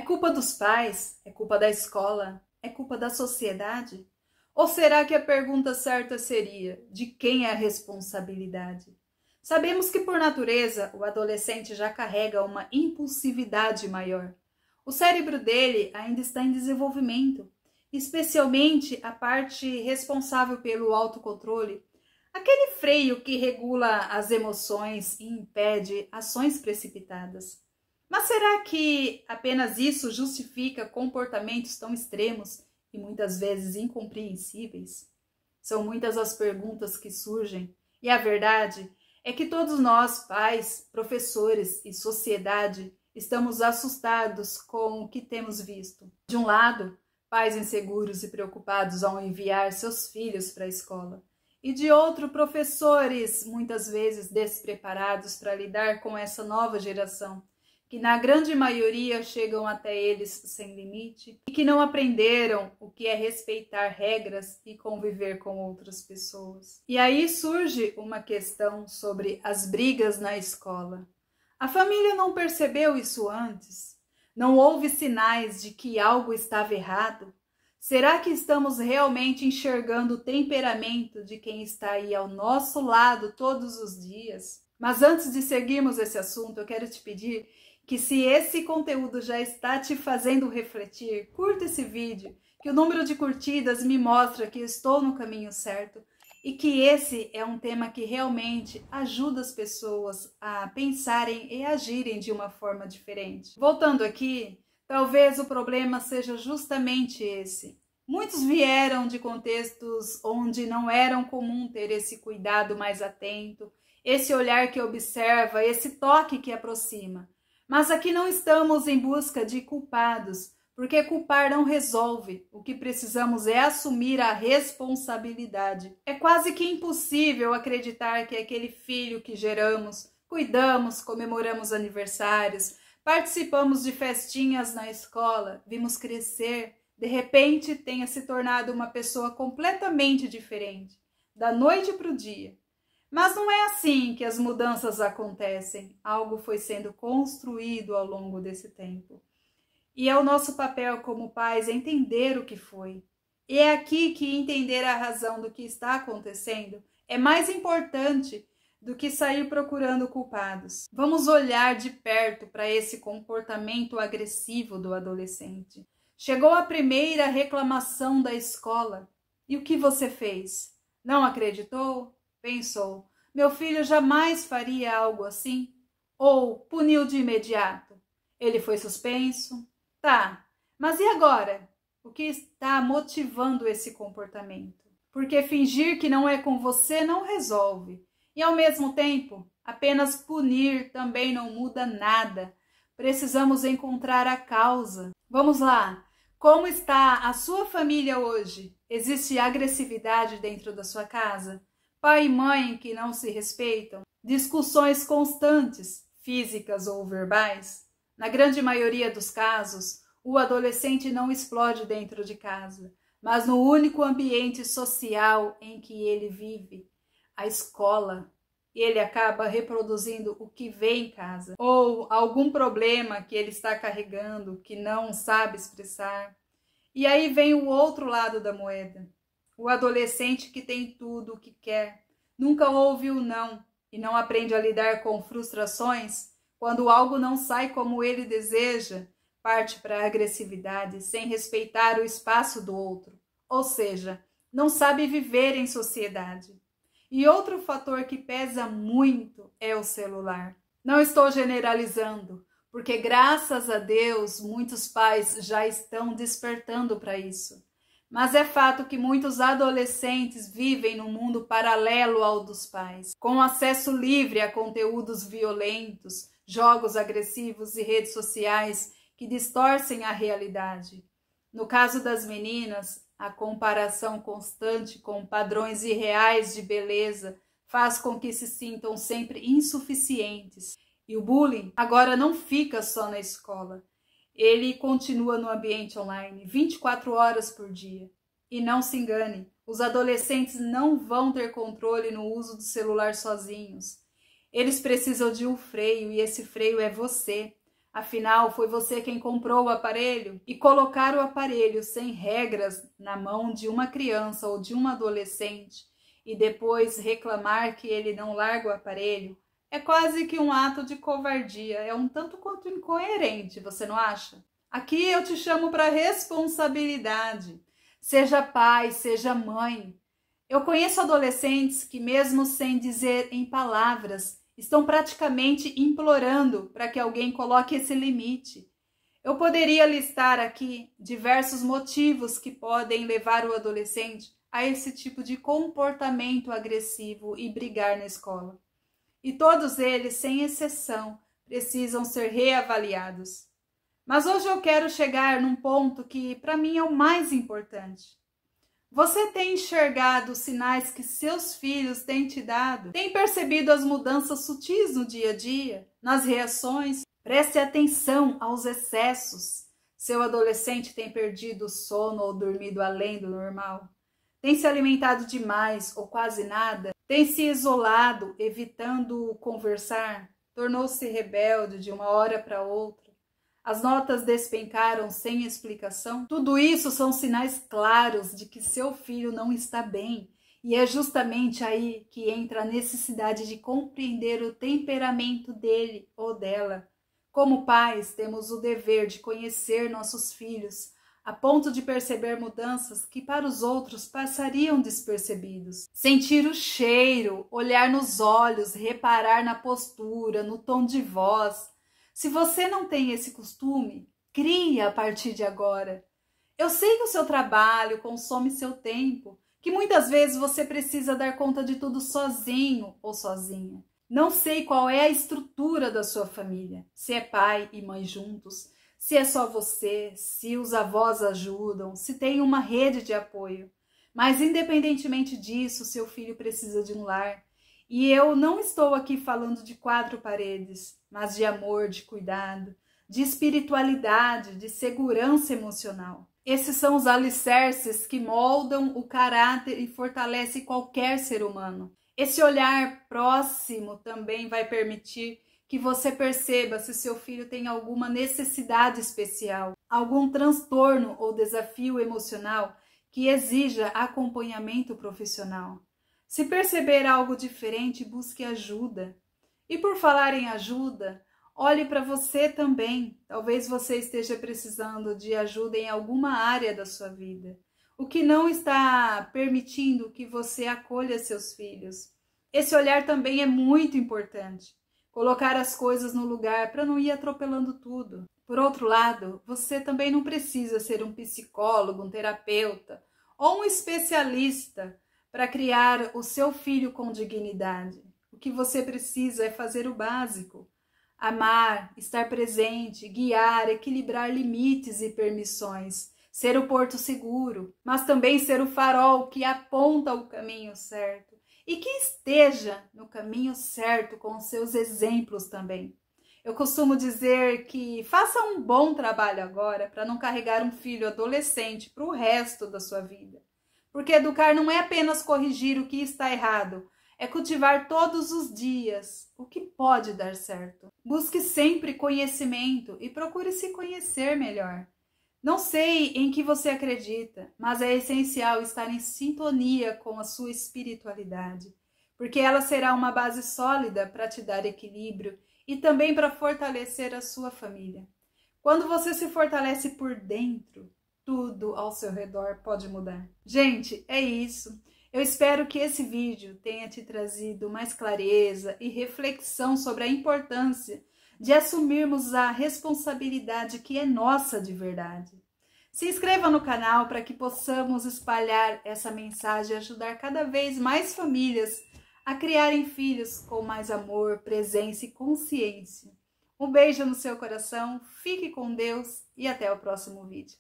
culpa dos pais? É culpa da escola? É culpa da sociedade? Ou será que a pergunta certa seria: de quem é a responsabilidade? Sabemos que, por natureza, o adolescente já carrega uma impulsividade maior. O cérebro dele ainda está em desenvolvimento, especialmente a parte responsável pelo autocontrole, aquele freio que regula as emoções e impede ações precipitadas. Mas será que apenas isso justifica comportamentos tão extremos e muitas vezes incompreensíveis? São muitas as perguntas que surgem, e a verdade é que todos nós, pais, professores e sociedade, estamos assustados com o que temos visto. De um lado, pais inseguros e preocupados ao enviar seus filhos para a escola, e de outro, professores muitas vezes despreparados para lidar com essa nova geração, que na grande maioria chegam até eles sem limite e que não aprenderam o que é respeitar regras e conviver com outras pessoas. E aí surge uma questão sobre as brigas na escola. A família não percebeu isso antes? Não houve sinais de que algo estava errado? Será que estamos realmente enxergando o temperamento de quem está aí ao nosso lado todos os dias? Mas antes de seguirmos esse assunto, eu quero te pedir que, se esse conteúdo já está te fazendo refletir, curta esse vídeo, que o número de curtidas me mostra que estou no caminho certo e que esse é um tema que realmente ajuda as pessoas a pensarem e agirem de uma forma diferente. Voltando aqui, talvez o problema seja justamente esse. Muitos vieram de contextos onde não era comum ter esse cuidado mais atento, esse olhar que observa, esse toque que aproxima. Mas aqui não estamos em busca de culpados, porque culpar não resolve. O que precisamos é assumir a responsabilidade. É quase que impossível acreditar que aquele filho que geramos, cuidamos, comemoramos aniversários, participamos de festinhas na escola, vimos crescer, de repente tenha se tornado uma pessoa completamente diferente, da noite para o dia. Mas não é assim que as mudanças acontecem. Algo foi sendo construído ao longo desse tempo. E é o nosso papel como pais entender o que foi. E é aqui que entender a razão do que está acontecendo é mais importante do que sair procurando culpados. Vamos olhar de perto para esse comportamento agressivo do adolescente. Chegou a primeira reclamação da escola. E o que você fez? Não acreditou? Pensou: meu filho jamais faria algo assim? Ou puniu de imediato? Ele foi suspenso? Tá, mas e agora? O que está motivando esse comportamento? Porque fingir que não é com você não resolve. E ao mesmo tempo, apenas punir também não muda nada. Precisamos encontrar a causa. Vamos lá. Como está a sua família hoje? Existe agressividade dentro da sua casa? Pai e mãe que não se respeitam? Discussões constantes, físicas ou verbais? Na grande maioria dos casos, o adolescente não explode dentro de casa, mas no único ambiente social em que ele vive, a escola. Ele acaba reproduzindo o que vê em casa, ou algum problema que ele está carregando, que não sabe expressar. E aí vem o outro lado da moeda. O adolescente que tem tudo o que quer, nunca ouve o não e não aprende a lidar com frustrações. Quando algo não sai como ele deseja, parte para a agressividade sem respeitar o espaço do outro. Ou seja, não sabe viver em sociedade. E outro fator que pesa muito é o celular. Não estou generalizando, porque graças a Deus muitos pais já estão despertando para isso. Mas é fato que muitos adolescentes vivem num mundo paralelo ao dos pais, com acesso livre a conteúdos violentos, jogos agressivos e redes sociais que distorcem a realidade. No caso das meninas, a comparação constante com padrões irreais de beleza faz com que se sintam sempre insuficientes. E o bullying agora não fica só na escola. Ele continua no ambiente online 24 horas por dia. E não se engane, os adolescentes não vão ter controle no uso do celular sozinhos. Eles precisam de um freio e esse freio é você. Afinal, foi você quem comprou o aparelho, e colocar o aparelho sem regras na mão de uma criança ou de um adolescente e depois reclamar que ele não larga o aparelho é quase que um ato de covardia, é um tanto quanto incoerente, você não acha? Aqui eu te chamo para responsabilidade. Seja pai, seja mãe. Eu conheço adolescentes que, mesmo sem dizer em palavras, estão praticamente implorando para que alguém coloque esse limite. Eu poderia listar aqui diversos motivos que podem levar o adolescente a esse tipo de comportamento agressivo e brigar na escola. E todos eles, sem exceção, precisam ser reavaliados. Mas hoje eu quero chegar num ponto que, para mim, é o mais importante. Você tem enxergado os sinais que seus filhos têm te dado? Tem percebido as mudanças sutis no dia a dia? Nas reações? Preste atenção aos excessos. Seu adolescente tem perdido o sono ou dormido além do normal? Tem se alimentado demais ou quase nada? Tem se isolado, evitando conversar? Tornou-se rebelde de uma hora para outra? As notas despencaram sem explicação? Tudo isso são sinais claros de que seu filho não está bem. E é justamente aí que entra a necessidade de compreender o temperamento dele ou dela. Como pais, temos o dever de conhecer nossos filhos, a ponto de perceber mudanças que para os outros passariam despercebidos. Sentir o cheiro, olhar nos olhos, reparar na postura, no tom de voz. Se você não tem esse costume, cria a partir de agora. Eu sei que o seu trabalho consome seu tempo, que muitas vezes você precisa dar conta de tudo sozinho ou sozinha. Não sei qual é a estrutura da sua família, se é pai e mãe juntos, se é só você, se os avós ajudam, se tem uma rede de apoio. Mas independentemente disso, seu filho precisa de um lar. E eu não estou aqui falando de quatro paredes, mas de amor, de cuidado, de espiritualidade, de segurança emocional. Esses são os alicerces que moldam o caráter e fortalecem qualquer ser humano. Esse olhar próximo também vai permitir que você perceba se seu filho tem alguma necessidade especial, algum transtorno ou desafio emocional que exija acompanhamento profissional. Se perceber algo diferente, busque ajuda. E por falar em ajuda, olhe para você também. Talvez você esteja precisando de ajuda em alguma área da sua vida, o que não está permitindo que você acolha seus filhos. Esse olhar também é muito importante. Colocar as coisas no lugar para não ir atropelando tudo. Por outro lado, você também não precisa ser um psicólogo, um terapeuta ou um especialista para criar o seu filho com dignidade. O que você precisa é fazer o básico. Amar, estar presente, guiar, equilibrar limites e permissões. Ser o porto seguro, mas também ser o farol que aponta o caminho certo. E que esteja no caminho certo com os seus exemplos também. Eu costumo dizer que faça um bom trabalho agora para não carregar um filho adolescente para o resto da sua vida. Porque educar não é apenas corrigir o que está errado, é cultivar todos os dias o que pode dar certo. Busque sempre conhecimento e procure se conhecer melhor. Não sei em que você acredita, mas é essencial estar em sintonia com a sua espiritualidade, porque ela será uma base sólida para te dar equilíbrio e também para fortalecer a sua família. Quando você se fortalece por dentro, tudo ao seu redor pode mudar. Gente, é isso. Eu espero que esse vídeo tenha te trazido mais clareza e reflexão sobre a importância de assumirmos a responsabilidade que é nossa de verdade. Se inscreva no canal para que possamos espalhar essa mensagem e ajudar cada vez mais famílias a criarem filhos com mais amor, presença e consciência. Um beijo no seu coração, fique com Deus e até o próximo vídeo.